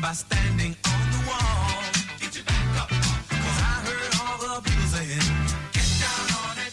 by standing on the wall. Get your back up. 'Cause I heard all the people saying, get down on it.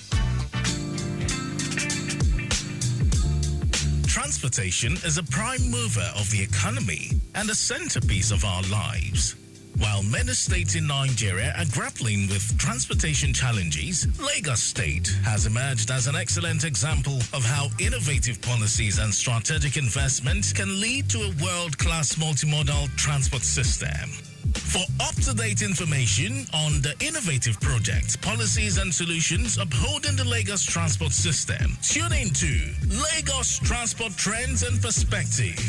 Transportation is a prime mover of the economy and a centerpiece of our lives. While many states in Nigeria are grappling with transportation challenges, Lagos State has emerged as an excellent example of how innovative policies and strategic investment can lead to a world-class multimodal transport system. For up-to-date information on the innovative projects, policies and solutions upholding the Lagos transport system, tune in to Lagos Transport Trends and Perspective.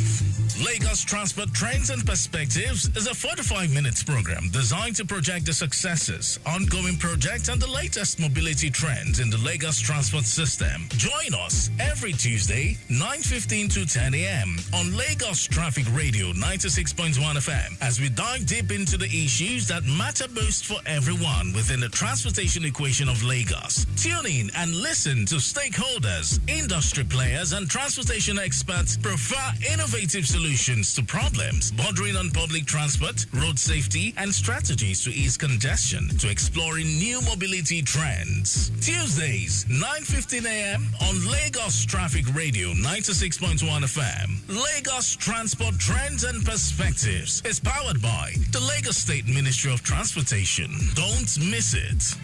Lagos Transport Trends and Perspectives is a 45 minutes program designed to project the successes, ongoing projects, and the latest mobility trends in the Lagos transport system. Join us every Tuesday, 9:15 to 10 a.m. on Lagos Traffic Radio 96.1 FM as we dive deep into the issues that matter most for everyone within the transportation equation of Lagos. Tune in and listen to stakeholders, industry players, and transportation experts prefer innovative solutions to problems bordering on public transport, road safety, and strategies to ease congestion to exploring new mobility trends. Tuesdays, 9:15 a.m. on Lagos Traffic Radio 96.1 FM. Lagos Transport Trends and Perspectives is powered by the Lagos State Ministry of Transportation. Don't miss it.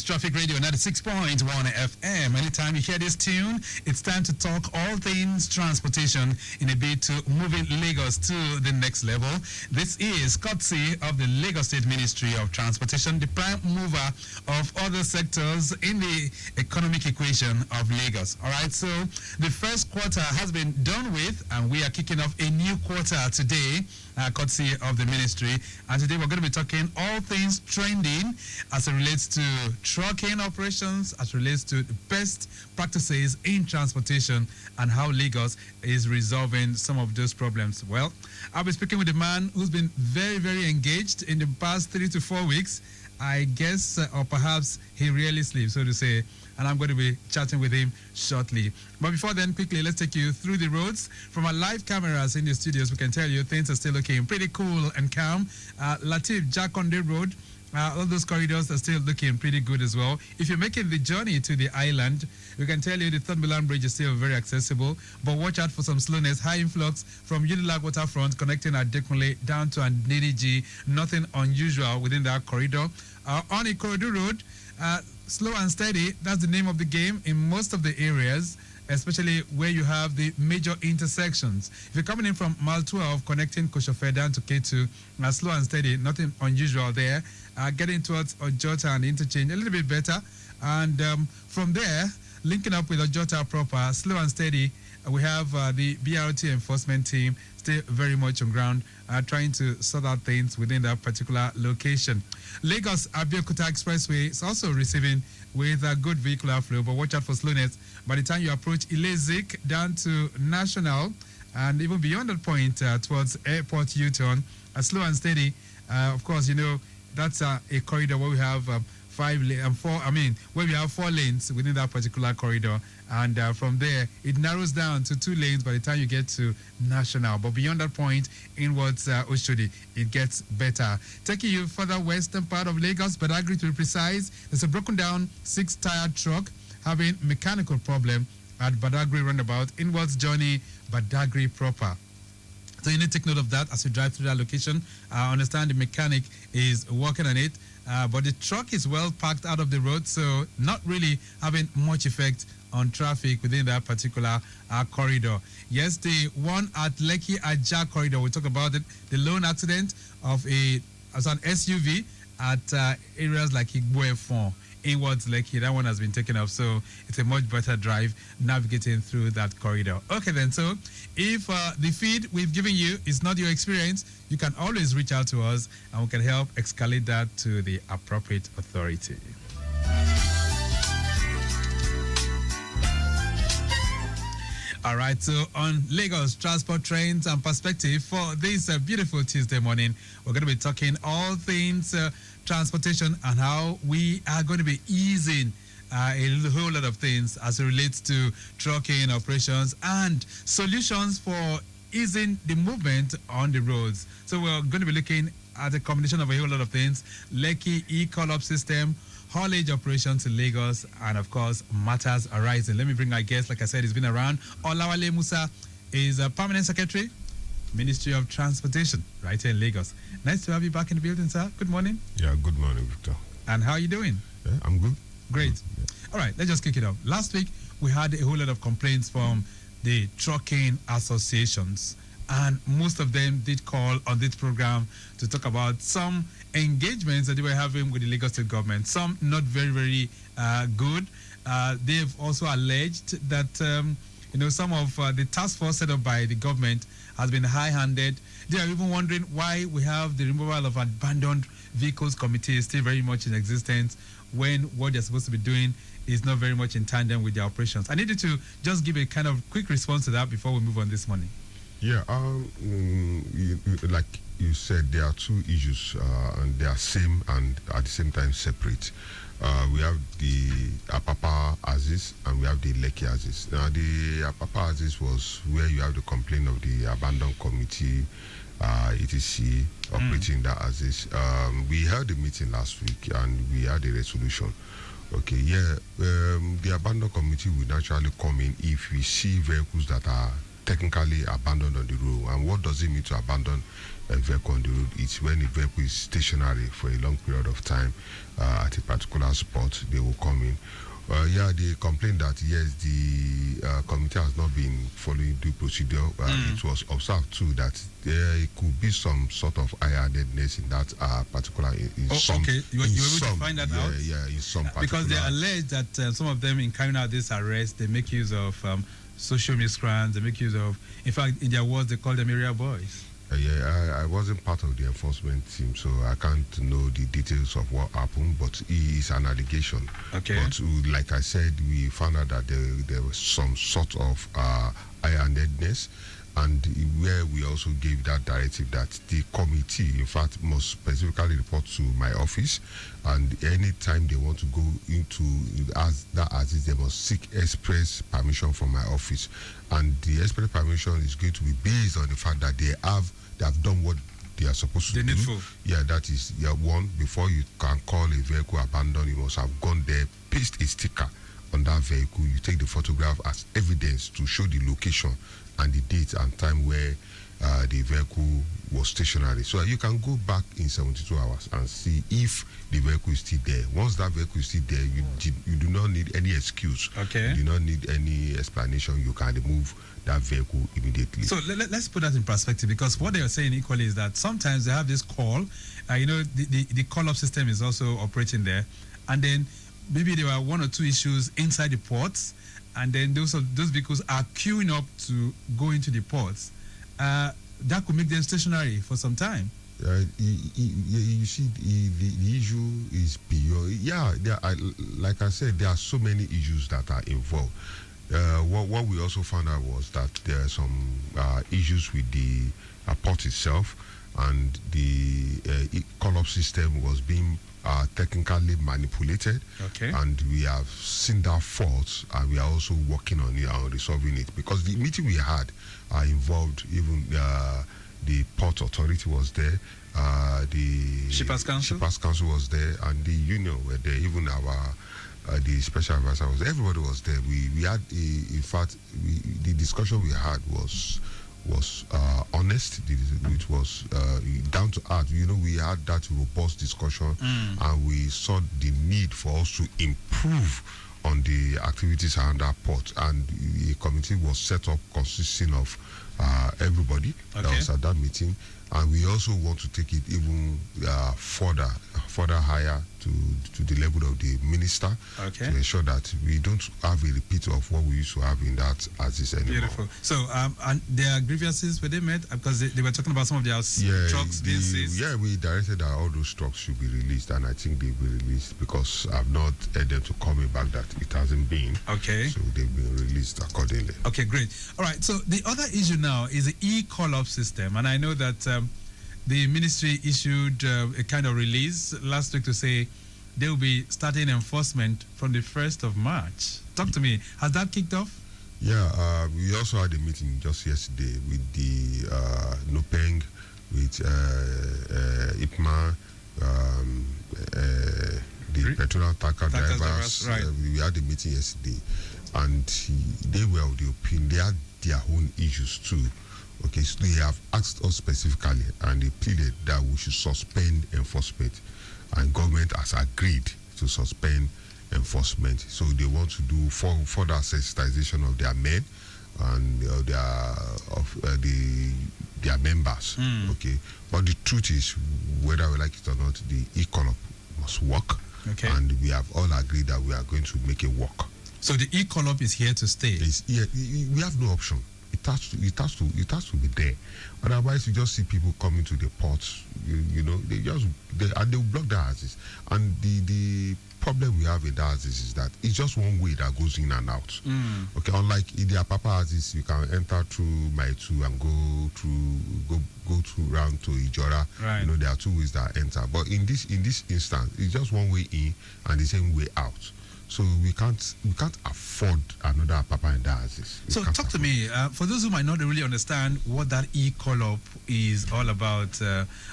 Traffic Radio 96.1 FM. Anytime you hear this tune, it's time to talk all things transportation in a bid to moving Lagos to the next level. This is courtesy of the Lagos State Ministry of Transportation, the prime mover of other sectors in the economic equation of Lagos. All right, so the first quarter has been done with, and we are kicking off a new quarter today, courtesy of the ministry. And today we're going to be talking all things trending as it relates to trucking operations, as it relates to the best practices in transportation and how Lagos is resolving some of those problems. Well, I'll be speaking with a man who's been very, very engaged in the past 3 to 4 weeks. I guess, or perhaps he rarely sleeps, so to say, and I'm going to be chatting with him shortly. But before then, quickly, let's take you through the roads. From our live cameras in the studios, we can tell you things are still looking pretty cool and calm. Latif Jakonde Road, all those corridors are still looking pretty good as well. If you're making the journey to the island, we can tell you the Third Milan Bridge is still very accessible, but watch out for some slowness. High influx from Unilag Waterfront connecting at Dekunle down to Andiniji. Nothing unusual within that corridor. On Ikorodu Road, slow and steady, that's the name of the game in most of the areas, especially where you have the major intersections. If you're coming in from Mile 12, connecting Koshofe down to K2, slow and steady, nothing unusual there. Getting towards Ojota and interchange, a little bit better. And from there, linking up with Ojota proper, slow and steady, we have the BRT enforcement team still very much on ground, trying to sort out things within that particular location. Lagos Abeokuta Expressway is also receiving with a good vehicular flow, but watch out for slowness. By the time you approach Ilezik down to National, and even beyond that point towards Airport U-turn, slow and steady. Of course, you know, that's a corridor where we have where we have 4 lanes within that particular corridor, and from there it narrows down to 2 lanes by the time you get to National. But beyond that point, inwards Oshodi, it gets better. Taking you further western part of Lagos, Badagry to be precise, there's a broken down 6-tire truck having mechanical problem at Badagry roundabout, inwards journey Badagry proper. So you need to take note of that as you drive through that location. I understand the mechanic is working on it, but the truck is well parked out of the road, so not really having much effect on traffic within that particular corridor. Yes, the one at Lekki Ajah corridor, we talk about it, the lone accident of an SUV at areas like Igboefon inwards Lekki, that one has been taken off, so it's a much better drive navigating through that corridor. Okay then, so if the feed we've given you is not your experience, you can always reach out to us and we can help escalate that to the appropriate authority. All right, so on Lagos Transport Trends and Perspective for this beautiful Tuesday morning, we're going to be talking all things transportation and how we are going to be easing a whole lot of things as it relates to trucking operations and solutions for easing the movement on the roads. So we're going to be looking at a combination of a whole lot of things: Lekki e-call-up system, haulage operations in Lagos, and of course, matters arising. Let me bring our guest. Like I said, he's been around. Olawale Musa is a permanent secretary, Ministry of Transportation, right here in Lagos. Nice to have you back in the building, sir. Good morning. Yeah, good morning, Victor. And how are you doing? Yeah, I'm good. Great. Yeah. All right, let's just kick it off. Last week, we had a whole lot of complaints from the trucking associations, and most of them did call on this program to talk about some engagements that they were having with the Lagos State government, some not very, very good. They've also alleged that some of the task force set up by the government has been high-handed. They are even wondering why we have the removal of abandoned vehicles committee still very much in existence when what they're supposed to be doing is not very much in tandem with their operations. I needed to just give a kind of quick response to that before we move on this morning. Yeah, like you said, there are two issues, and they are same and at the same time separate. We have the Apapa Aziz and we have the Lekki Aziz. Now, the Apapa Aziz was where you have the complaint of the abandoned committee, etc., operating that Aziz. We held a meeting last week and we had a resolution. Okay, yeah, the abandoned committee will naturally come in if we see vehicles that are technically abandoned on the road. And what does it mean to abandon a vehicle on the road? It's when the vehicle is stationary for a long period of time at a particular spot, they will come in. They complained that yes, the committee has not been following due procedure. It was observed too that there could be some sort of high-handedness in that particular. Okay, you were able to find that out? Yeah, in some particular. Because they allege that some of them, in carrying out this arrest, they make use of social miscreants. They make use of, in fact, in their words, they call them area boys. I wasn't part of the enforcement team, so I can't know the details of what happened, but it is an allegation. Okay. But like I said, we found out that there was some sort of high-handedness, and where we also gave that directive that the committee, in fact, must specifically report to my office, and anytime they want to go into as they must seek express permission from my office, and the express permission is going to be based on the fact that they have done what they are supposed to do. Needful. Yeah, that is one. Before you can call a vehicle abandoned, you must have gone there, paste a sticker on that vehicle. You take the photograph as evidence to show the location and the date and time where the vehicle was stationary. So you can go back in 72 hours and see if the vehicle is still there. Once that vehicle is still there, you do not need any excuse. Okay. You do not need any explanation. You can remove that vehicle immediately. So let's put that in perspective, because what they are saying equally is that sometimes they have this call. The call-up system is also operating there, and then maybe there were one or two issues inside the ports, and then those vehicles are queuing up to go into the ports. That could make them stationary for some time. You see, the issue is beyond. Yeah, like I said, there are so many issues that are involved. What we also found out was that there are some issues with the port itself, and the call-up system was being technically manipulated. Okay. And we have seen that fault, and we are also working on it and resolving it, because the meeting we had involved even the port authority was there, the Shippers Council was there, and the union were there, even our the special advisor was there. Everybody was there. We had in fact the discussion we had was was honest. It was down to earth. We had that robust discussion, and we saw the need for us to improve on the activities around that port. And a committee was set up consisting of everybody that was at that meeting. And we also want to take it even further higher to the level of the minister to ensure that we don't have a repeat of what we used to have in that ASIS anymore. Beautiful. So, and their grievances, were they met? Because they were talking about some of their trucks being seized. Yeah, we directed that all those trucks should be released, and I think they've been released because I've not heard them to call me back that it hasn't been. Okay. So they've been released accordingly. Okay, great. All right, so the other issue now is the e-call-up system, and I know that the ministry issued a kind of release last week to say they will be starting enforcement from the 1st of March. Talk to me. Has that kicked off? Yeah, we also had a meeting just yesterday with the NOPENG, with IPMA, the petroleum tanker drivers. Right. We had a meeting yesterday, and they were of the opinion, they had their own issues too. Okay, so they have asked us specifically, and they pleaded that we should suspend enforcement, and government has agreed to suspend enforcement. So they want to do further sensitization of their men and their members. Okay, but the truth is, whether we like it or not, the e-call-up must work. Okay, and we have all agreed that we are going to make it work. So the e-call-up is here to stay. We have no option. It has to be there. Otherwise, you just see people coming to the ports. They will block the houses. And the problem we have in the houses is that it's just one way that goes in and out. Okay, unlike in the Apapa houses, you can enter through Maitu and go through round to Ijora. Right. There are two ways that enter. But in this instance, it's just one way in and the same way out. So we can't afford another Apapa in the houses. So talk to me, for those who might not really understand what that e-call-up is all about,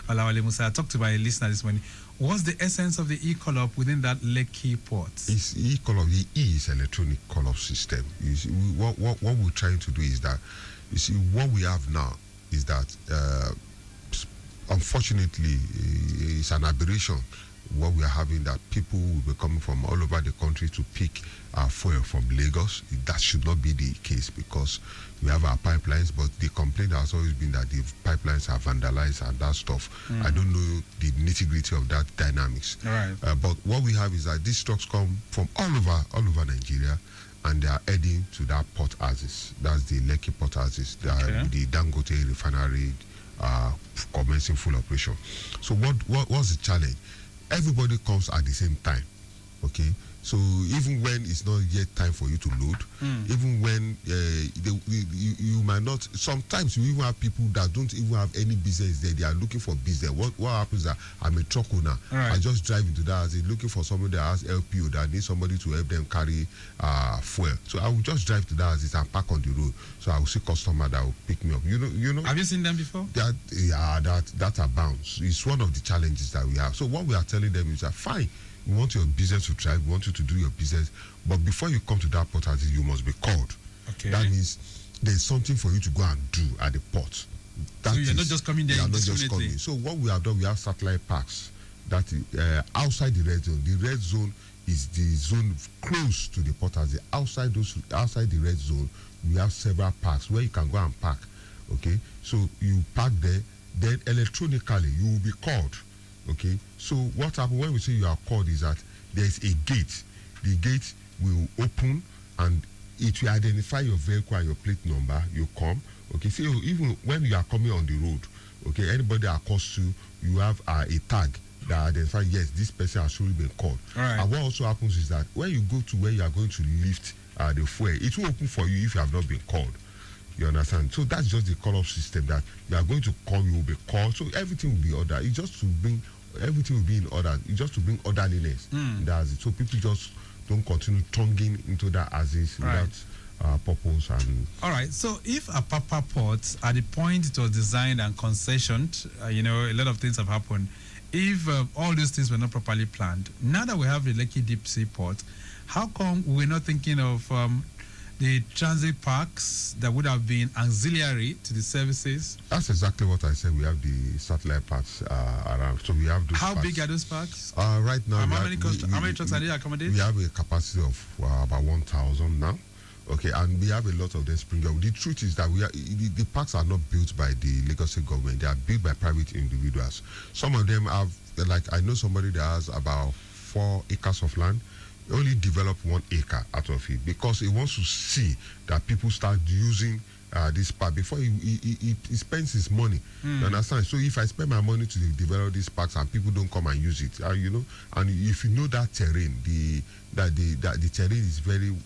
Alawale Musa, talk to my listener this morning. What's the essence of the e-call-up within that Lekki port? It's e-call-up. The E is electronic call-up system. You see, what we're trying to do is that, you see, what we have now is that, unfortunately, it's an aberration. What we are having, that people will be coming from all over the country to pick fuel from Lagos. That should not be the case, because we have our pipelines, but the complaint has always been that the pipelines are vandalized and that stuff. I don't know the nitty-gritty of that dynamics. Right. But what we have is that these trucks come from all over Nigeria, and they are heading to that port ASIS. That's the Lekki port ASIS, the Dangote refinery commencing full operation. So what's the challenge? Everybody comes at the same time, okay? So even when it's not yet time for you to load, even when you might not, sometimes you even have people that don't even have any business there. They are looking for business. What happens is that I'm a truck owner. Right. I just drive into that house, looking for somebody that has LPO, that needs somebody to help them carry fuel. So I will just drive to that house and park on the road. So I will see customer that will pick me up. You know. Have you seen them before? That abounds. It's one of the challenges that we have. So what we are telling them is that, fine, we want your business to thrive, we want you to do your business, but before you come to that port, you must be called. Okay. That means there's something for you to go and do at the port. So you're not just coming there indiscriminately. So what we have done, we have satellite parks that outside the red zone. The red zone is the zone close to the port. Outside the red zone, we have several parks where you can go and park. Okay, so you park there, then electronically you will be called. Okay, so what happens when we say you are called is that there is a gate. The gate will open and it will identify your vehicle and your plate number. You come. Okay, so even when you are coming on the road, okay, anybody that calls you, you have a tag that identifies, yes, this person has surely been called. Right. And what also happens is that when you go to where you are going to lift the fuel, it will open for you if you have not been called. You understand? So that's just the call-up system, that you are going to call, you will be called. So everything will be ordered. It's just to bring, everything will be in order. It's just to bring orderliness. That's it. So people just don't continue tonguing into that as is without purpose. And all right. So if Apapa Port, at the point it was designed and concessioned, a lot of things have happened. If all these things were not properly planned, now that we have the Lekki Deep Sea Port, how come we're not thinking of the transit parks that would have been auxiliary to the services. That's exactly what I said. We have the satellite parks around. So we have those How parks. big are those parks? Right now, How many trucks are they accommodating? we have a capacity of about 1,000 now. Okay, and we have a lot of them spring up. The truth is that the parks are not built by the Lagos State government. They are built by private individuals. Some of them have, like I know somebody that has about 4 acres of land. He only develop 1 acre out of it because he wants to see that people start using this park before he spends his money. You understand? So if I spend my money to develop these parks and people don't come and use it, you know, and if you know that terrain, the terrain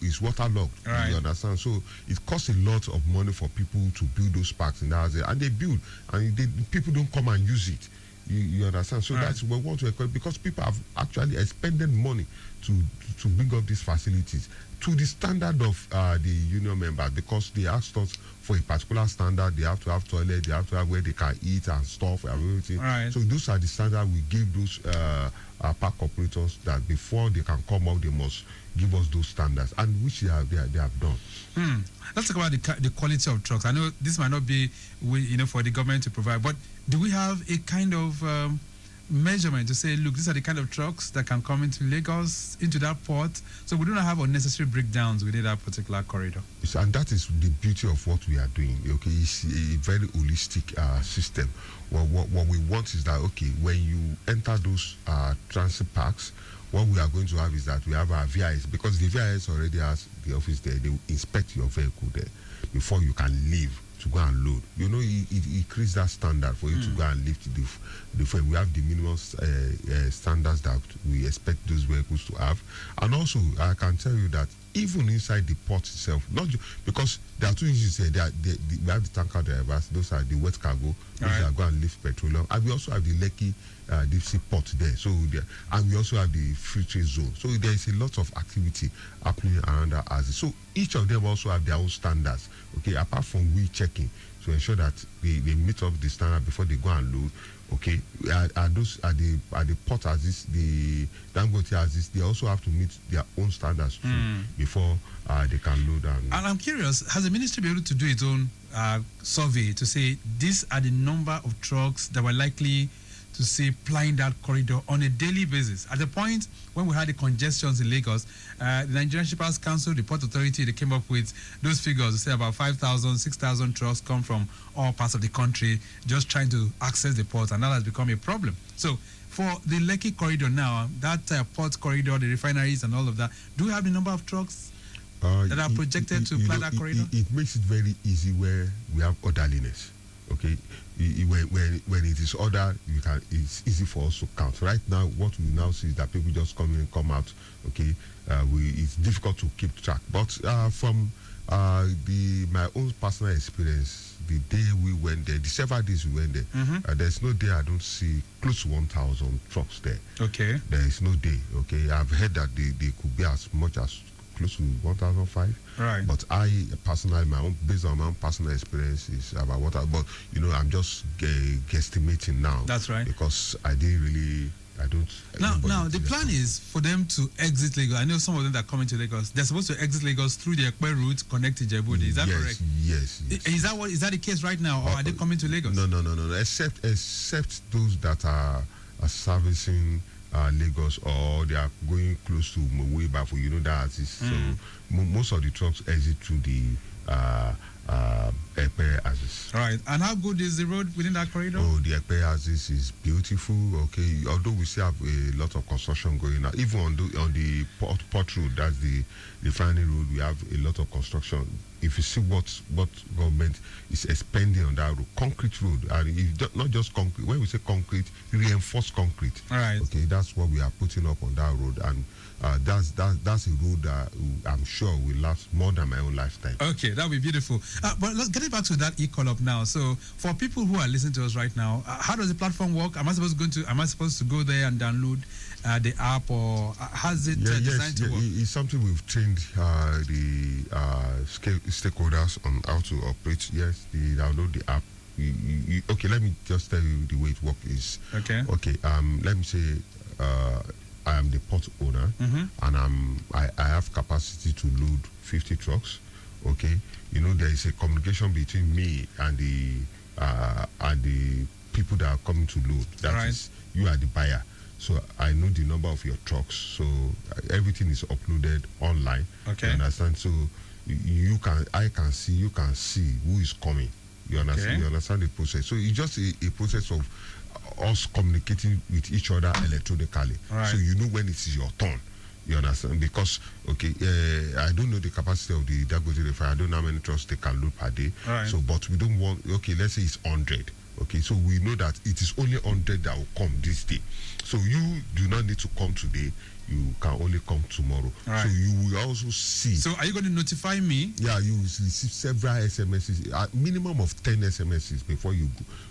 is waterlogged. Right. You understand? So it costs a lot of money for people to build those parks in that area, and they build, and people don't come and use it. You understand? So that's what we want to encourage, because people have actually expended money to bring up these facilities to the standard of the union members, because they asked us for a particular standard. They have to have toilet, they have to have where they can eat and stuff and everything. Right. So those are the standards we give those park operators, that before they can come up, they must give us those standards, and which they have done. Let's talk about the quality of trucks. I know this might not be, for the government to provide, but do we have a kind of measurement to say, look, these are the kind of trucks that can come into Lagos, into that port, so we do not have unnecessary breakdowns within that particular corridor? And that is the beauty of what we are doing. Okay, it's a very holistic system. What we want is that, okay, when you enter those transit parks, what we are going to have is that we have our VIS, because the VIS already has the office there. They will inspect your vehicle there before you can leave to go and load. You know, it creates that standard for you to go and lift the frame. We have the minimum standards that we expect those vehicles to have. And also, I can tell you that even inside the port itself, not because there are 2 issues here. We have the tanker drivers, those are the wet cargo, those that go and lift petroleum. And we also have the Lekki deep sea port there. So and we also have the free trade zone. So there is a lot of activity happening around that axis. So each of them also have their own standards. Okay, apart from we checking to ensure that they meet up the standard before they go and load. Okay, are the port axis, the Dangote axis, they also have to meet their own standards too before they can load. And I'm curious, has the ministry been able to do its own survey to say these are the number of trucks that were likely to see plying that corridor on a daily basis? At the point when we had the congestions in Lagos, the Nigerian Shippers Council, the Port Authority, they came up with those figures to say about 5,000, 6,000 trucks come from all parts of the country just trying to access the port, and that has become a problem. So for the Lekki corridor now, that port corridor, the refineries and all of that, do we have the number of trucks that are projected to ply that corridor? It makes it very easy where we have orderliness. Okay, when it is ordered, it's easy for us to count. Right now, what we now see is that people just come in and come out. Okay, it's difficult to keep track. But from my own personal experience, the day we went there, the several days we went there, there's no day I don't see close to 1,000 trucks there. Okay, there is no day. Okay, I've heard that they could be as much as close to 1,005. Right. But I personally, based on my own personal experience, is about what but I'm just guesstimating now. That's right. Because I don't. Now the plan is for them to exit Lagos. I know some of them that come into Lagos, they're supposed to exit Lagos through the Ekpe route, connect to Djibouti. Is that correct? Yes. Is that the case right now, or are they coming to Lagos? No. Except those that are servicing Lagos, or they are going close to Mowe Bafo, that is. So most of the trucks exit through the Ekpe axis. Right. And how good is the road within that corridor? Oh, the Ekpe axis is beautiful. Okay, although we still have a lot of construction going on, even on the port road, that's the refinery road, we have a lot of construction. If you see what government is expanding on that road, concrete road, and not just concrete. When we say concrete, reinforced concrete. All right. Okay, that's what we are putting up on that road, and that's a road that I'm sure will last more than my own lifetime. Okay, that would be beautiful. But let's get it back to that e-call up now. So for people who are listening to us right now, how does the platform work? Am I supposed to go there and download the app, or how's it designed to work? It's something we've trained the stakeholders on how to operate. Yes, they download the app. Okay, let me just tell you the way it works. Okay. Let me say I am the port owner, and I have capacity to load 50 trucks. Okay, you know there is a communication between me and the people that are coming to load. That is, you are the buyer. So I know the number of your trucks. So everything is uploaded online. Okay. You understand? So I can see, you can see who is coming. You understand? Okay. You understand the process. So it's just a process of us communicating with each other electronically. Right. So you know when it is your turn. You understand? Because I don't know the capacity of the Dangote refinery. I don't know how many trucks they can load per day. Right. So, but we don't want. Okay, let's say it's 100. Okay, so we know that it is only 100 that will come this day. So you do not need to come today. You can only come tomorrow. Right. So you will also see. So are you going to notify me? Yeah, you will receive several SMSs, a minimum of 10 SMSs before you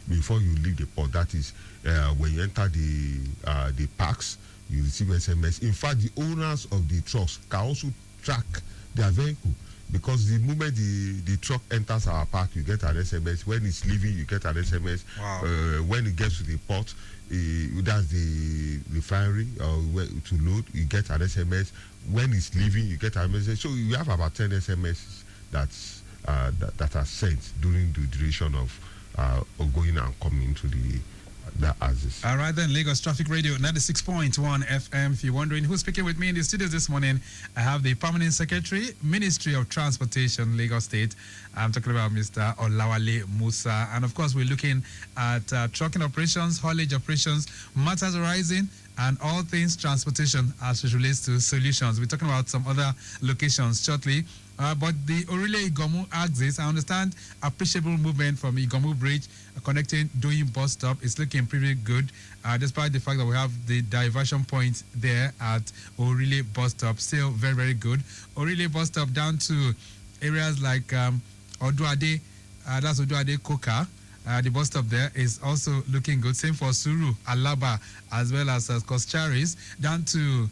leave the port. That is when you enter the parks, you receive SMS. In fact, the owners of the trucks can also track their vehicle, because the moment the truck enters our park, you get an SMS. When it's leaving, you get an SMS. Wow. When it gets to the port, that's the refinery to load, you get an SMS. When it's leaving, you get a message. So you have about 10 SMSs that are sent during the duration of going and coming to the axis. All right, then, Lagos Traffic Radio 96.1 FM. If you're wondering who's speaking with me in the studios this morning, I have the Permanent Secretary, Ministry of Transportation, Lagos State. I'm talking about Mr. Olawale Musa. And of course, we're looking at trucking operations, haulage operations, matters arising, and all things transportation as it relates to solutions. We're talking about some other locations shortly. But the Orile Igomu axis, I understand appreciable movement from Igomu Bridge connecting Doyin bus stop is looking pretty good, despite the fact that we have the diversion point there at Orile bus stop. Still very, very good. Orile bus stop down to areas like Oduade, that's Oduade Koka. The bus stop there is also looking good. Same for Suru, Alaba, as well as Koscharis, down to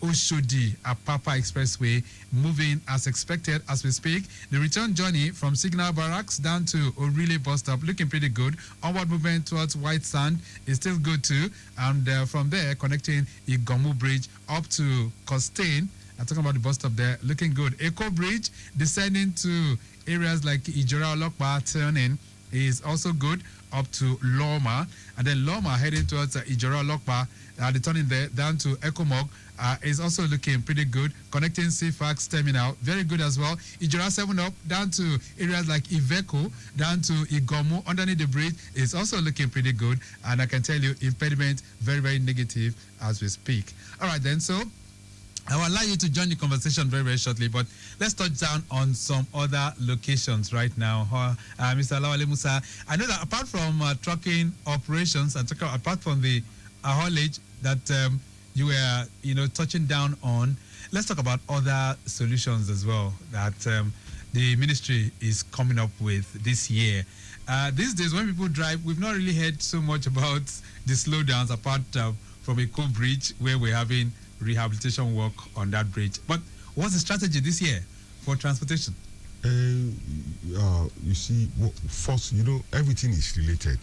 Oshodi, Apapa Expressway, moving as expected as we speak. The return journey from Signal Barracks down to Orile bus stop looking pretty good. Onward movement towards White Sand is still good too. And from there, connecting Igomu Bridge up to Costain. I'm talking about the bus stop there, looking good. Echo Bridge descending to areas like Ijora Olokpa turning is also good up to Loma, and then Loma heading towards Ijora Olokpa, the turning there down to Ekomog is also looking pretty good. Connecting CFAX terminal, very good as well. Ijora 7 up down to areas like Iveco, down to Igomu underneath the bridge is also looking pretty good. And I can tell you, impediment very, very negative as we speak. All right then, so I will allow you to join the conversation very, very shortly, but let's touch down on some other locations right now. Mr. Olawale Musa, I know that apart from trucking operations, and apart from the haulage that you were, touching down on, let's talk about other solutions as well that the ministry is coming up with this year. These days, when people drive, we've not really heard so much about the slowdowns apart from a Eco Bridge where we're having rehabilitation work on that bridge. But what's the strategy this year for transportation? You see, first, everything is related.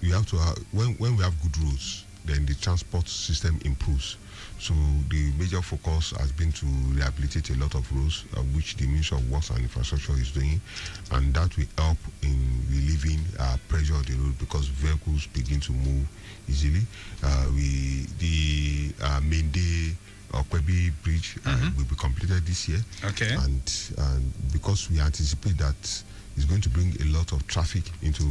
You have to when we have good roads, then the transport system improves. So the major focus has been to rehabilitate a lot of roads, which the Ministry of Works and Infrastructure is doing, and that will help in relieving pressure on the road because vehicles begin to move easily. The main day Okwebi Bridge will be completed this year. Okay. And because we anticipate that it's going to bring a lot of traffic into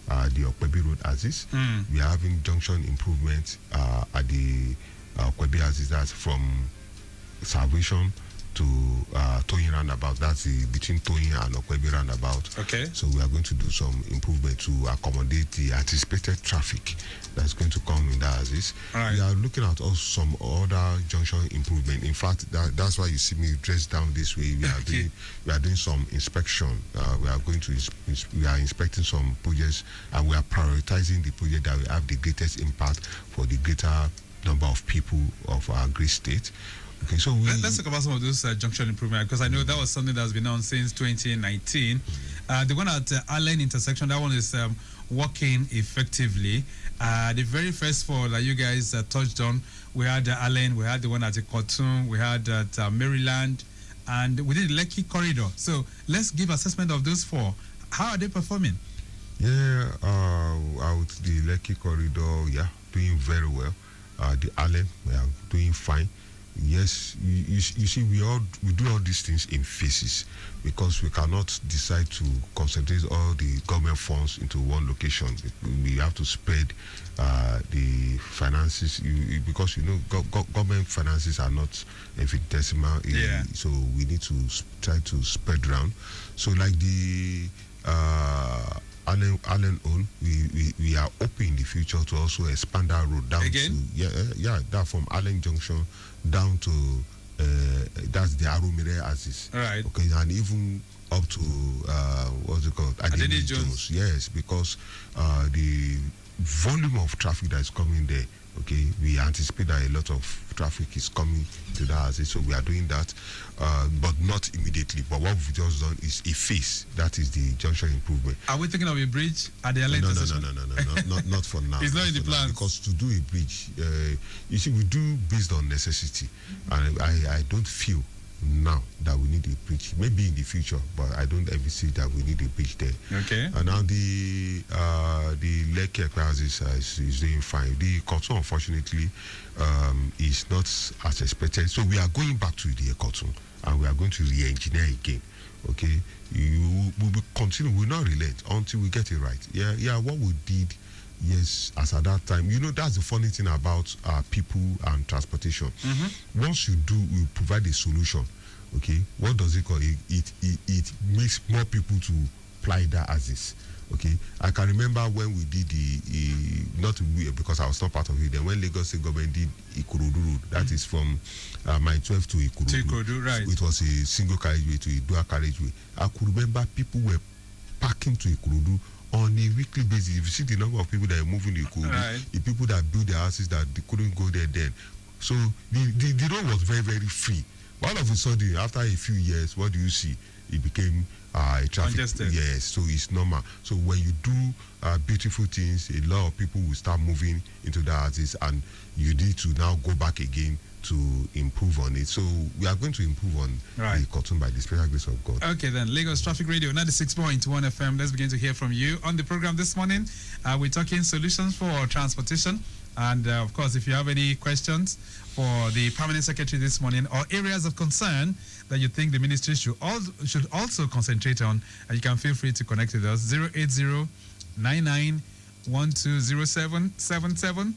the Okwebi Road axis, we are having junction improvements at the Okwebi axis, that's from Salvation to Toyin roundabout. That's between Toyin and Okwebi roundabout. Okay. So we are going to do some improvement to accommodate the anticipated traffic that's going to come in that axis. Right. We are looking at also some other junction improvement. In fact, that's why you see me dressed down this way. We are doing some inspection. We are inspecting some projects, and we are prioritizing the project that will have the greatest impact for the greater number of people of our great state. Okay, so let's talk about some of those junction improvements, because I know that was something that's been on since 2019. The one at Allen intersection, that one is working effectively. The very first four that you guys touched on, we had Allen, we had the one at Khartoum, we had at Maryland, and within the Lekki corridor. So let's give assessment of those 4. How are they performing? Yeah, out the Lekki corridor, yeah, doing very well. The Allen, we are doing fine. Yes, you see, we do all these things in phases because we cannot decide to concentrate all the government funds into one location. We have to spread the finances because government finances are not infinitesimal. So we need to try to spread around. So like the Allen own, we are open in the future to also expand that road down again? to that from Allen Junction down to that's the Arumire axis. Right. Okay, and even up to what's it called? Adeni Jones. Yes, because the volume of traffic that is coming there. Okay, we anticipate that a lot of traffic is coming to that axis, so we are doing that, but not immediately. But what we've just done is a phase. That is the junction improvement. Are we thinking of a bridge at the Allen? No, not for now. It's not in the plan. Because to do a bridge, you see, we do based on necessity, and I don't feel now that we need a bridge. Maybe in the future, but I don't ever see that we need a bridge there. Okay. And now the Lekki crisis is doing fine. The Cotton, unfortunately, is not as expected. So we are going back to the Cotton, and we are going to re-engineer again. Okay, we will continue. We will not relent until we get it right. Yeah. What we did. Yes, as at that time, that's the funny thing about people and transportation. Mm-hmm. Once you provide a solution. Okay, what does it call? It makes more people to ply that as is. Okay, I can remember when we did not we, because I was not part of it. Then when Lagos State government did Ikorodu Road, that is from Mile 12 to Ikorodu. To Ikorodu, right? It was a single carriageway to a dual carriageway. I could remember people were parking to Ikorodu on a weekly basis. If you see the number of people that are moving to Ikorodu, right, the people that built their houses that they couldn't go there then. So the road was very, very free. All of a sudden, after a few years, what do you see? It became a traffic. Congested. Yes, so it's normal. So when you do beautiful things, a lot of people will start moving into the houses, and you need to now go back again to improve on it. So we are going to improve on the Cotton by the special grace of God. Okay, then Lagos Traffic Radio 96.1 FM. Let's begin to hear from you on the program this morning. We're talking solutions for transportation. And of course, if you have any questions for the Permanent Secretary this morning or areas of concern that you think the ministry should also concentrate on, you can feel free to connect with us. 080-99-120777.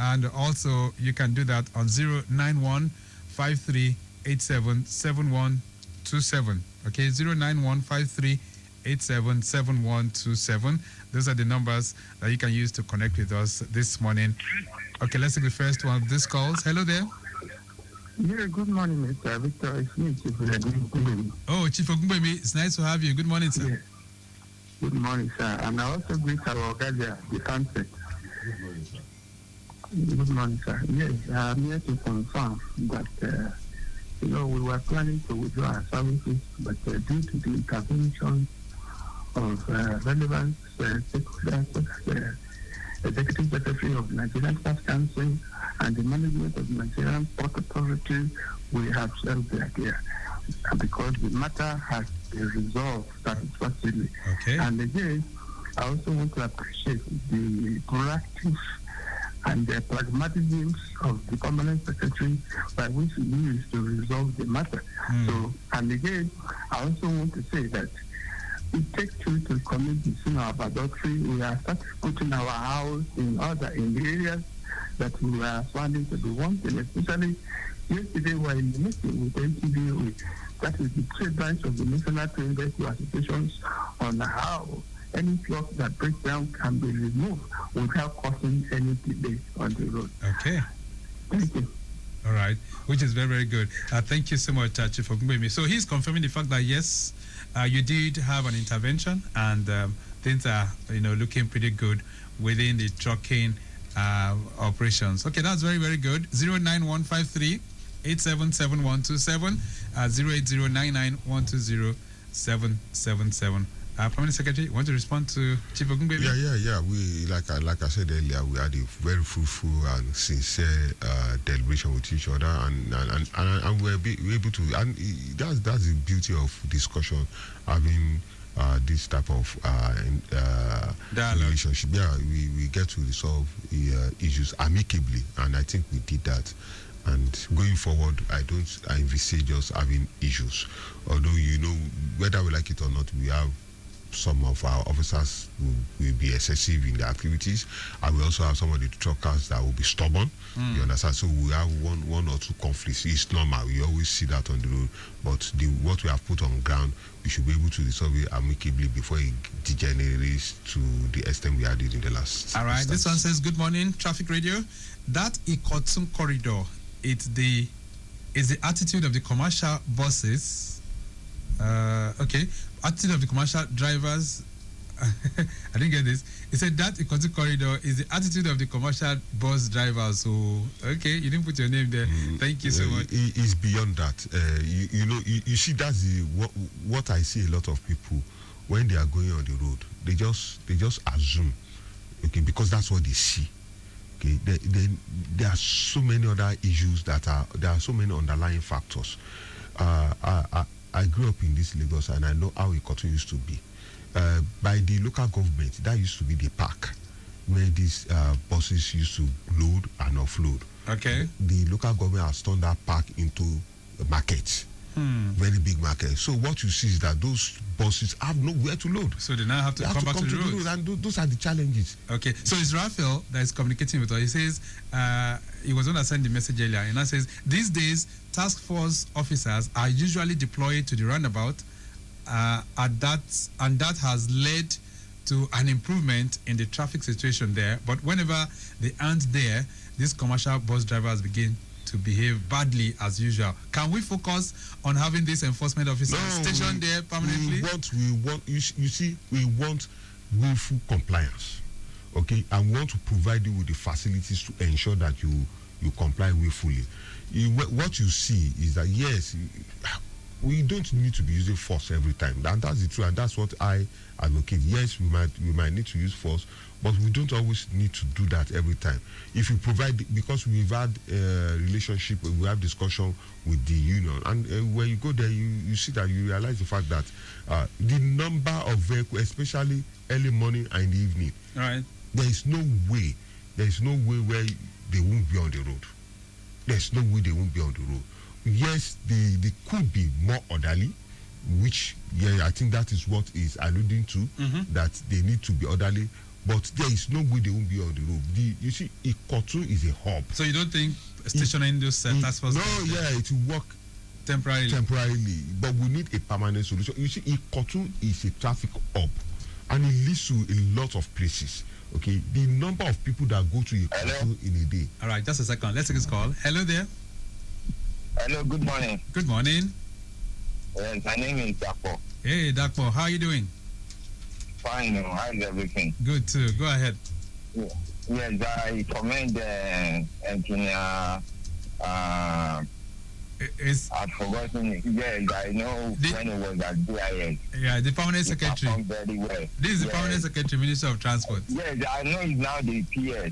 And also, you can do that on 091-5387-7127. Okay, 091-5387-7127. Those are the numbers that you can use to connect with us this morning. Okay, let's take the first one of these calls. Hello there. Yeah, good morning, Mr. Victor. It's me, Chief Ogunbemi. Oh, Chief Ogunbemi, it's nice to have you. Good morning, sir. Yeah. Good morning, sir. And I also greet our Ogadia, the sunset. Good morning, sir. Good morning, sir. Yes, I'm here to confirm that, we were planning to withdraw our services, but due to the intervention of relevant Executive Secretary of Nigerian Staff Council and the management of Nigerian Port Authority, we have shelved the idea because the matter has been resolved satisfactorily. Okay. And again, I also want to appreciate the proactive and the pragmatism of the permanent secretary by which he used to resolve the matter. So, and again, I also want to say that it takes two to commit the sin of adultery. We are starting putting our house in order in the areas that we are finding to be wanting, especially yesterday we were in the meeting with NTDOE, that is the trade branch of the National Trade Vehicle Associations, on how any truck that breaks down can be removed without causing any delay on the road. Okay. Thank you. All right, which is very, very good. Thank you so much, Chief Ogunbemi. So he's confirming the fact that, yes, you did have an intervention and things are, looking pretty good within the trucking operations. Okay, that's very, very good. 09153 877127 08099120777. Permanent Secretary, want to respond to Chief Ogungbemi? Yeah. We like I said earlier, we had a very fruitful and sincere deliberation with each other, and we're able to. And that's the beauty of discussion, having this type of relationship. Yeah, we get to resolve issues amicably, and I think we did that. And going forward, I envisage us having issues. Although, whether we like it or not, we have some of our officers will be excessive in their activities, and we also have some of the truckers that will be stubborn. You understand? So we have one or two conflicts. It's normal. We always see that on the road. But what we have put on ground, we should be able to resolve it amicably before it degenerates to the extent we had it in the last. All right. instance. This one says, "Good morning, Traffic Radio. That Ikotum corridor, it's the attitude of the commercial buses. Okay, attitude of the commercial drivers." I didn't get this. He said that Ikotu corridor is the attitude of the commercial bus drivers. So, okay, you didn't put your name there. Thank you so much. It's beyond that. You see, that's what I see a lot of people when they are going on the road. They just assume, okay, because that's what they see. Okay, there are so many other issues there are so many underlying factors. I grew up in this Lagos, and I know how Ikotu used to be. By the local government, that used to be the park where these buses used to load and offload. Okay. The local government has turned that park into a market, very big market. So what you see is that those buses have nowhere to load. So they now have to come back to the road. And those are the challenges. Okay, so it's Raphael that is communicating with us. He says he was going to send the message earlier, and that says these days task force officers are usually deployed to the roundabout, and that has led to an improvement in the traffic situation there. But whenever they aren't there, these commercial bus drivers begin to behave badly as usual. Can we focus on having this enforcement officer stationed there permanently? We want willful compliance, okay, and we want to provide you with the facilities to ensure that you comply willfully. What you see is that yes, we don't need to be using force every time, and that's the truth, and that's what I advocate. Yes, we might need to use force, but we don't always need to do that every time. If you provide, because we've had relationship, we have discussion with the union, and when you go there, you see that you realize the fact that the number of vehicles, especially early morning and in the evening, Right. there is no way where they won't be on the road. There's no way they won't be on the road. Yes, they could be more orderly, which I think that is what is alluding to, that they need to be orderly, but there is no way they won't be on the road. You see, Ikotu is a hub. So you don't think stationing those task force? No, it will work temporarily, but we need a permanent solution. You see, Ikotu is a traffic hub, and it leads to a lot of places. Okay, the number of people that go to Ikotu in a day. All right, just a second. Let's take this call. Hello there. Hello, good morning. Good morning. My name is Dapo. Hey, Dakpo, how are you doing? Fine, how is everything? Good too. Go ahead. Yes, I commend engineer. I've forgotten it. Yes, I know when it was at BIS. Yeah, the permanent secretary. He performed very well. This is the permanent secretary, Minister of Transport. Yes, I know he's now the PS.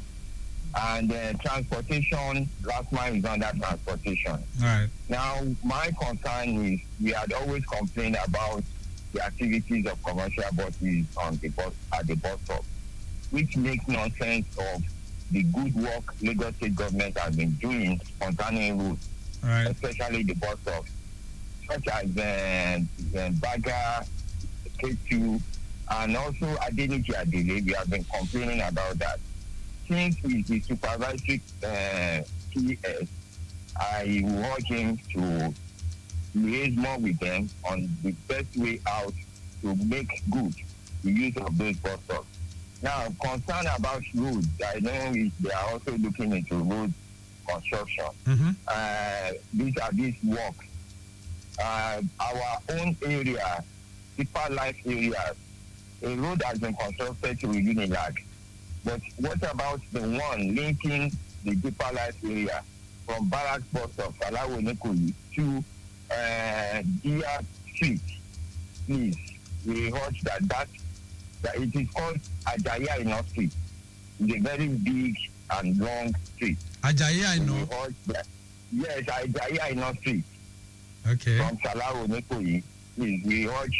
And transportation, last mile is under transportation. All right. Now, my concern is we had always complained about the activities of commercial buses on the bus at the bus stop, which makes no sense of the good work Lagos State government has been doing concerning routes, Right. especially the bus stops, such as Baga, K2, and also Adeniki Adele. We have been complaining about that. Since he's the supervisory PS, I urge him to liaise more with them on the best way out to make good the use of those bus stops. Now, concern about roads, I know they are also looking into road construction. These works. Our own area, Deeper Life areas, a road has been constructed to Unilag. But what about the one linking the Deeper Life area from Barracks bus stop, Salawo Nikoli, to Dia Street, please? we heard that it is called Ajaya Ino Street. It's a very big and long street. Ajayi, I know. We heard that, yes, Ajaya Ino Street. Okay. From Salao Nekoyi. We heard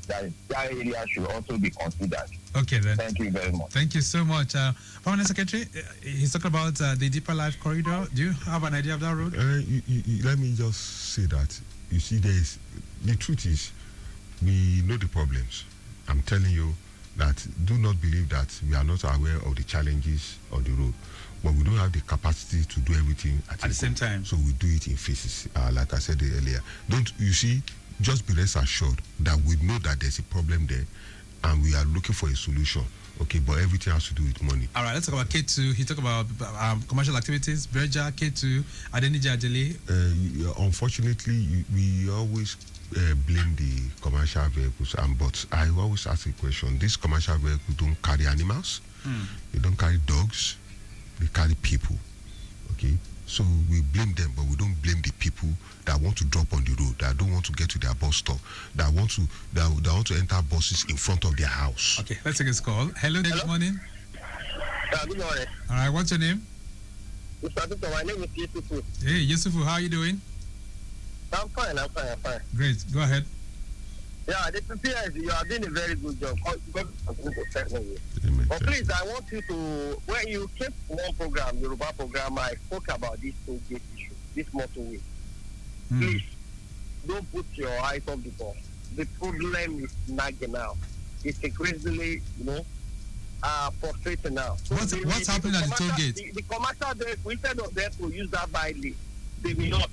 that area should also be considered. Okay, then. Thank you very much. Thank you so much. Permanent Secretary, he's talking about the Deeper Life Corridor. Do you have an idea of that road? Let me just say that, you see, the truth is, we know the problems. I'm telling you that do not believe that we are not aware of the challenges on the road, but we don't have the capacity to do everything at the same time. So we do it in phases, like I said earlier. You see, just be rest assured that we know that there's a problem there, and we are looking for a solution. Okay, but everything has to do with money. All right, let's talk about K2. He talked about commercial activities, Berja, K2, Adeniji Ajele. Unfortunately, we always blame the commercial vehicles, but I always ask a question. These commercial vehicles don't carry animals, they don't carry dogs, they carry people. Okay, so we blame them, but we don't blame the people that want to drop on the road, that don't want to get to their bus stop, that want to enter buses in front of their house. Okay, let's take this call. Hello, good morning. Good morning. All right, what's your name? Mr. Victor, my name is Yusufu. Hey, Yusufu, how are you doing? I'm fine. Great, go ahead. Yeah, the PPS, you are doing a very good job. Amen. But please, I want you to, when you came to one program, Yoruba program, I spoke about this toll gate issue, this motorway. Please, don't put your eyes off the ball. The problem is nagging now. It's increasingly, frustrating now. So what's happening at the toll gate? The commercial vehicle, instead of them to use that by lane, they will not.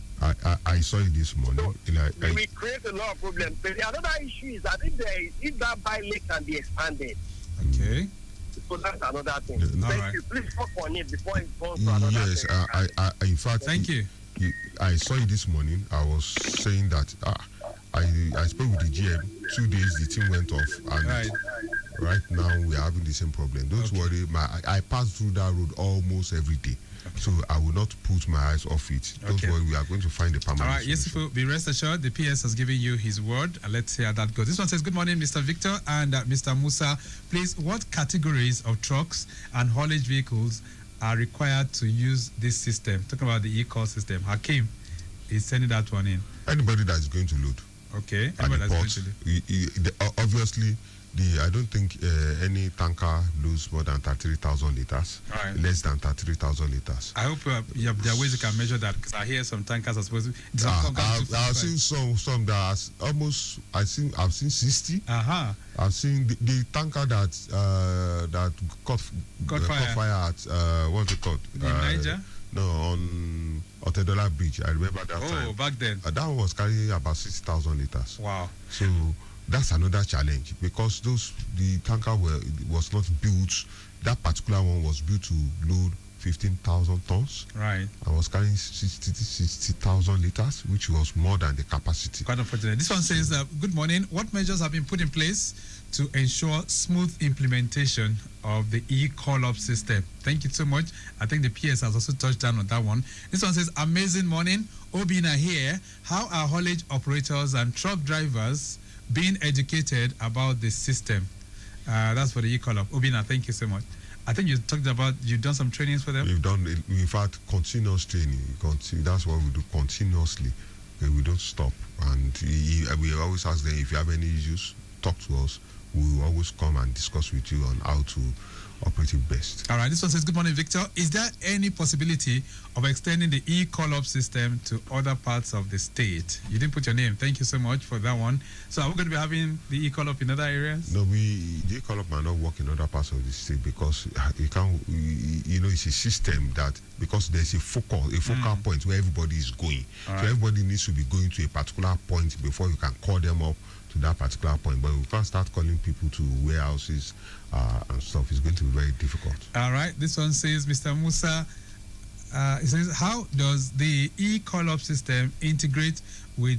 I saw it this morning. So, we create a lot of problems. But another issue is that if that by lane can be expanded. Okay. So that's another thing. Right. You. Please talk on it before it goes to another yes, thing. In fact, thank you. I saw it this morning. I was saying that I spoke with the GM. 2 days the team went off, and right now we are having the same problem. Don't worry, I pass through that road almost every day. So I will not put my eyes off it. Don't worry, we are going to find a permanent All right, solution. Yusufu, be rest assured, the PS has given you his word, and let's see how that goes. This one says, good morning, Mr. Victor and Mr. Musa. Please, what categories of trucks and haulage vehicles are required to use this system? Talking about the e-call system. Hakim is sending that one in. Anybody that is going to load. Okay. At the port, obviously, I don't think any tanker loads more than 33,000 liters. Right. Less than 33,000 liters. I hope there are ways you can measure that, because I hear some tankers are supposed to. I've seen some that are almost. I've seen 60. I've seen the tanker that caught fire at what's it called? Niger. No, on Oteri Bridge. I remember that time. Oh, back then. That one was carrying about 60,000 liters. Wow. So that's another challenge, because the tanker was not built. That particular one was built to load 15,000 tons. Right. I was carrying 60,000 liters, which was more than the capacity. Quite unfortunate. This one says, good morning. What measures have been put in place to ensure smooth implementation of the e-call-up system? Thank you so much. I think the PS has also touched down on that one. This one says, amazing morning. Obina here. How are haulage operators and truck drivers being educated about the system? That's for the e-call-up. Obina, thank you so much. I think you've done some trainings for them? We've done, in fact, continuous training. That's what we do continuously. We don't stop. And we always ask them, if you have any issues, talk to us. We will always come and discuss with you on how to operate it best. All right, this one says, good morning, Victor. Is there any possibility of extending the e-call-up system to other parts of the state? You didn't put your name. Thank you so much for that one. So are we going to be having the e-call-up in other areas? No, the e-call-up might not work in other parts of the state, because it's a system that, because there's a focal point where everybody is going. All so everybody needs to be going to a particular point before you can call them up to that particular point. But we can't start calling people to warehouses and stuff. It's going to be very difficult. All right. This one says, Mr. Musa, it says, how does the e-call-up system integrate with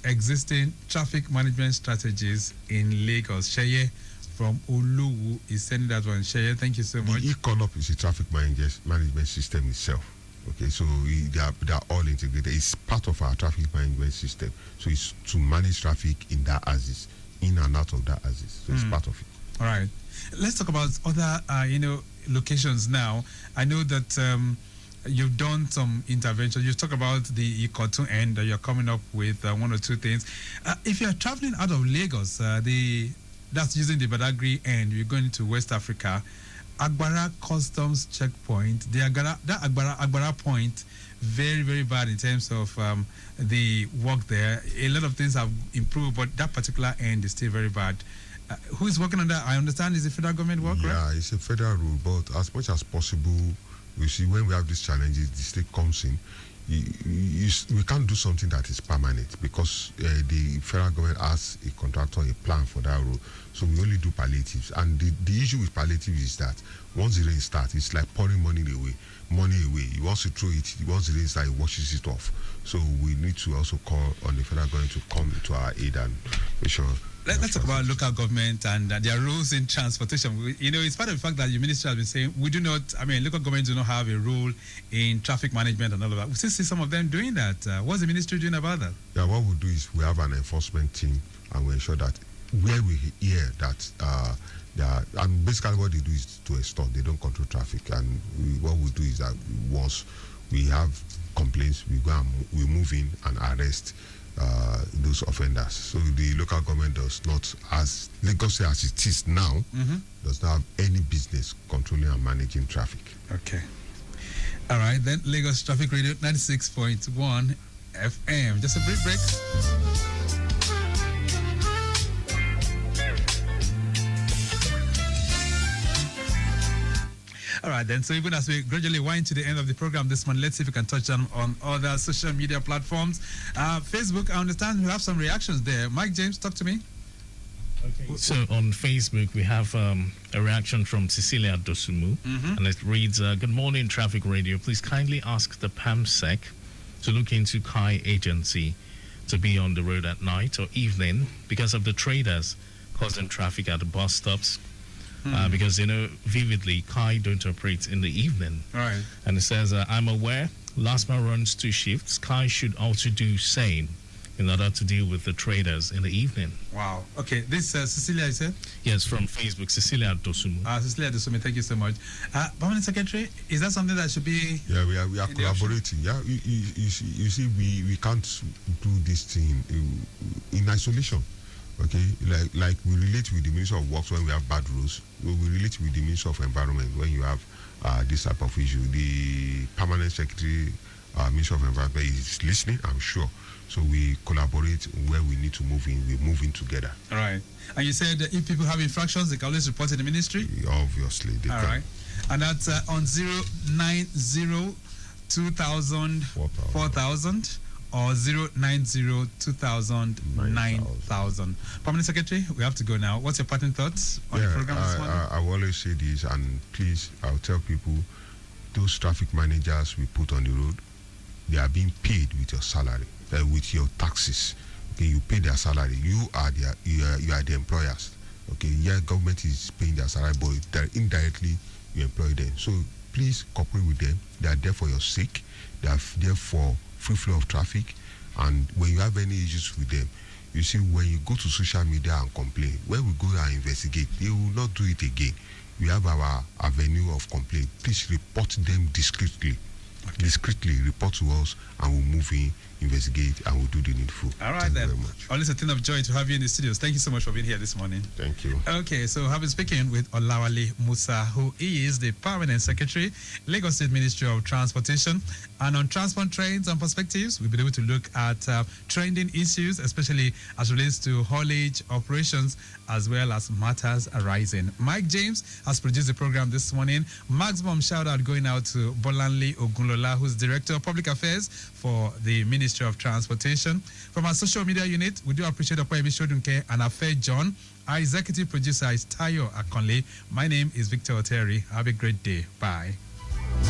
existing traffic management strategies in Lagos? Sheye from Oluwu is sending that one. Sheye, thank you so much. The e-call-up is a traffic management system itself. Okay, so they are all integrated. It's part of our traffic management system. So it's to manage traffic in that axis. in and out of that axis. So it's part of it. All right. Let's talk about other, locations now. I know that you've done some interventions. You talk about the Ikotun end that you're coming up with one or two things. If you're traveling out of Lagos, that's using the Badagry end, you're going to West Africa, Agbara Customs Checkpoint, that Agbara point, very, very bad in terms of the work there. A lot of things have improved, but that particular end is still very bad. Who is working on that? I understand it's the federal government work, right? Yeah, it's a federal rule, but as much as possible, you see, when we have these challenges, the state comes in. We can't do something that is permanent because the federal government has a contractor, a plan for that role. So we only do palliatives. And the issue with palliative is that once the rain starts, it's like pouring money away. He wants to throw it. Once the rain starts, he washes it off. So we need to also call on the federal government to come to our aid and make sure. Let's talk about local government and their roles in transportation. It's part of the fact that the ministry has been saying local governments do not have a role in traffic management and all of that. We still see some of them doing that. What's the ministry doing about that? Yeah, what we do is we have an enforcement team and we ensure that where we hear that and basically what they do is to extort. They don't control traffic. And what we do is that once we have complaints, we go and we move in and arrest those offenders. So the local government does not, as Lagos as it is now, does not have any business controlling and managing traffic. Okay. All right, then Lagos Traffic Radio 96.1 FM. Just a brief break. All right, then. So even as we gradually wind to the end of the program this month, let's see if we can touch on other social media platforms. Facebook, I understand we have some reactions there. Mike James, talk to me. Okay. So on Facebook, we have a reaction from Cecilia Dosumu, and it reads, "Good morning, Traffic Radio. Please kindly ask the PAMSEC to look into Kai agency to be on the road at night or evening because of the traders causing traffic at the bus stops." Because, vividly, Kai don't operate in the evening. Right. And it says, "I'm aware LASMA runs 2 shifts. Kai should also do same in order to deal with the traders in the evening." Wow. Okay, this Cecilia, you said? Yes, from Facebook, Cecilia Dosumu. Cecilia Dosumu, thank you so much. Permanent Secretary, is that something that should be... Yeah, we are collaborating. Yeah, you see, we can't do this thing in isolation. Okay, like we relate with the Minister of Works when we have bad roads. We relate with the Minister of Environment when you have this type of issue. The Permanent Secretary, Minister of Environment is listening, I'm sure. So we collaborate where we need to move in. We move in together. All right. And you said that if people have infractions, they can always report to the ministry? Obviously, they All can. right. And that's on 090 2000 4000 or 090 2000 9000. Permanent Secretary, we have to go now. What's your parting thoughts on the program this morning? I will always say this, and please, I'll tell people, those traffic managers we put on the road, they are being paid with your salary, with your taxes. Okay, you pay their salary. You are the employers. Okay, yeah, government is paying their salary, but indirectly you employ them. So please cooperate with them. They are there for your sake. They are there for free flow of traffic. And when you have any issues with them, you see, when you go to social media and complain, when we go and investigate, they will not do it again. We have our avenue of complaint. Please report them discreetly. Okay. Discreetly report to us, and we'll move in, investigate, and we'll do the needful. All right, Thank then. you very much. Always a thing of joy to have you in the studios. Thank you so much for being here this morning. Thank you. Okay, so I've been speaking with Olawale Musa, who is the Permanent Secretary, Lagos State Ministry of Transportation. And on transport trends and perspectives, we'll be able to look at trending issues, especially as relates to haulage operations, as well as matters arising. Mike James has produced the program this morning. Maximum shout out going out to Bolanle Ogunlola, who's Director of Public Affairs for the Ministry of Transportation. From our social media unit, we do appreciate Okoyemi Shodunke and Afe John. Our executive producer is Tayo Akonle. My name is Victor Oteri. Have a great day. Bye.